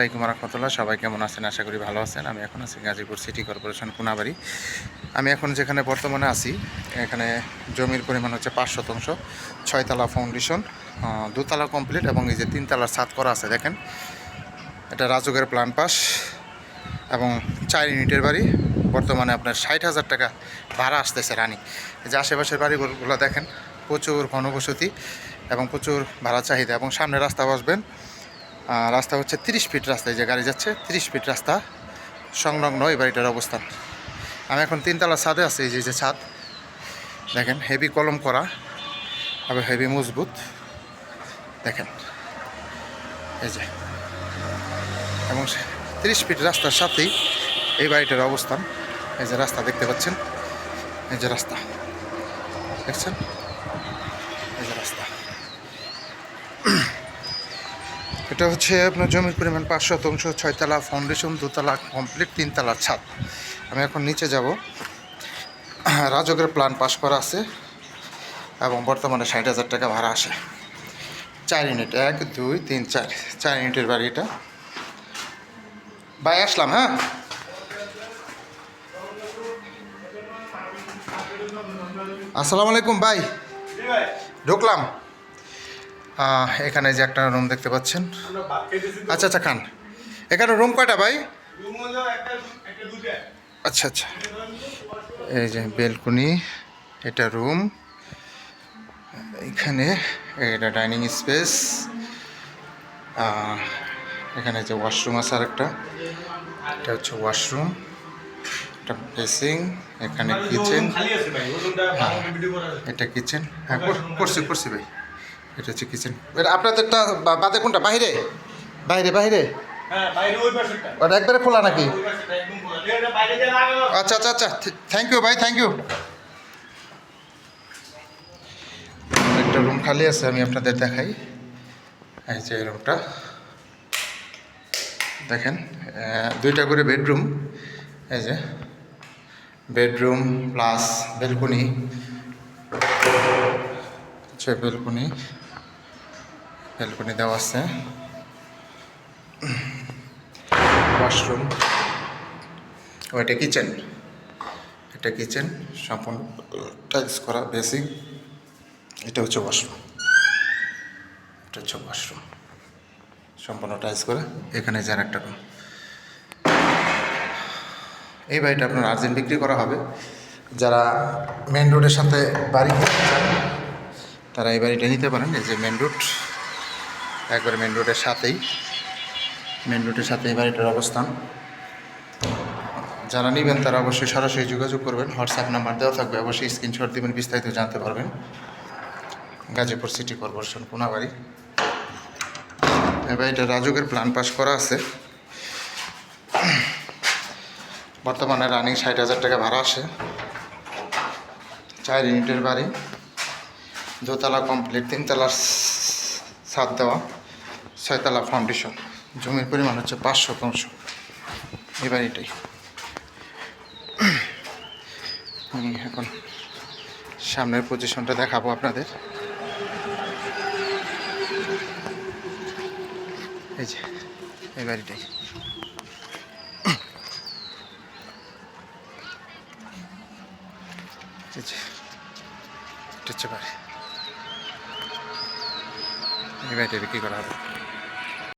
আসসালামু আলাইকুম রহমতুল্লাহ। সবাই কেমন আছেন? আশা করি ভালো আছেন। আমি এখন আছি গাজীপুর সিটি কর্পোরেশন কোনাবাড়ি। আমি এখন যেখানে বর্তমানে আছি, এখানে জমির পরিমাণ হচ্ছে 5 শতাংশ, 6 তলা ফাউন্ডেশন, 2 তলা কমপ্লিট এবং এই যে 3 তলার ছাদ করা আছে। দেখেন, এটা রাজুকের প্ল্যান পাস এবং 4 ইউনিটের বাড়ি। বর্তমানে আপনার 60,000 টাকা ভাড়া আসতেছে রানিং। এই যে আশেপাশের বাড়িগুলো দেখেন, প্রচুর ঘনবসতি এবং প্রচুর ভাড়া চাহিদা। এবং সামনে রাস্তা বসবেন, রাস্তা হচ্ছে 30 ফিট রাস্তায় যে গাড়ি যাচ্ছে, 30 ফিট রাস্তা সংলগ্ন এই বাড়িটার অবস্থান। আমি এখন 3 তলা ছাদে আছি। এই যে ছাদ দেখেন, হেভি কলম করা এবং হেভি মজবুত দেখেন, এই যে, এবং 30 ফিট রাস্তার সাথেই এই বাড়িটার অবস্থান। এই যে রাস্তা দেখতে পাচ্ছেন, এই যে রাস্তা দেখছেন, এই যে রাস্তা। এটা হচ্ছে আপনার জমির পরিমাণ 5 শতাংশ, 6 তলা ফাউন্ডেশন, 2 তলা কমপ্লিট, 3 তলার ছাদ। আমি এখন নিচে যাব। রাজকের প্ল্যান পাস করা আছে এবং বর্তমানে 60,000 টাকা ভাড়া আসে। 4 ইউনিট, 1 2 3 4 ইউনিটের বাড়ি এটা। ভাই আসলাম, হ্যাঁ। আসসালামু আলাইকুম ভাই, ঢুকলাম। এখানে যে একটা রুম দেখতে পাচ্ছেন। আচ্ছা আচ্ছা, খান। এখানে রুম কয়টা ভাই? আচ্ছা আচ্ছা, এই যে বেলকনি, এটা রুম, এখানে এটা ডাইনিং স্পেস, এখানে যে ওয়াশরুম আছে আরেকটা, এটা হচ্ছে ওয়াশরুম, এটা বেসিং, এখানে কিচেন, এটা কিচেন, হ্যাঁ করছি ভাই, এটা হচ্ছে কিচেন। এটা আপনাদেরটা বাদে কোনটা? বাইরে বাইরে বাইরে ওটা একবারে খোলা নাকি? আচ্ছা আচ্ছা আচ্ছা, থ্যাংক ইউ ভাই, থ্যাংক ইউ। একটা রুম খালি আছে, আমি আপনাদের দেখাই। এই যে রুমটা দেখেন, 2টা করে বেডরুম। এই যে বেডরুম প্লাস বেলকনি, হচ্ছে বেলকনি দেওয়া আছে, ওয়াশরুম, ওইটা কিচেন, এটা কিচেন সম্পূর্ণ টাইলস করা, বেসিক, এটা হচ্ছে ওয়াশরুম, এটা হচ্ছে ওয়াশরুম সম্পূর্ণ টাইলস করা। এখানে যার একটা রুম। এই বাড়িটা আপনার আর্জেন্ট বিক্রি করা হবে। যারা মেন রোডের সাথে বাড়ি কিনতে চান তারা এই বাড়িটা নিতে পারেন। এই যে মেন রোড, একবারে মেন রোডের সাথেই, এই বাড়িটার অবস্থান। যারা নেবেন তারা অবশ্যই সরাসরি যোগাযোগ করবেন, হোয়াটসঅ্যাপ নাম্বার দেওয়া থাকবে, অবশ্যই স্ক্রিনশট দেবেন, বিস্তারিত জানতে পারবেন। Gazipur city corporation Konabari. এই বাড়িটা রাজুকের প্ল্যান পাস করা আছে। বর্তমানে রানিং 60,000 টাকা ভাড়া আসে। 4 ইউনিটের বাড়ি, 2 তলা কমপ্লিট, 3 তলার ছাদ দেওয়া, 6 তলা ফাউন্ডেশন। জমির পরিমাণ হচ্ছে 5 শতাংশ এই বাড়িটাই। আমি এখন সামনের পজিশনটা দেখাবো আপনাদের। এই যে এই বাড়িটাই, এটা হচ্ছে বাড়ি। এই বাড়িটা বিক্রি করা হবে।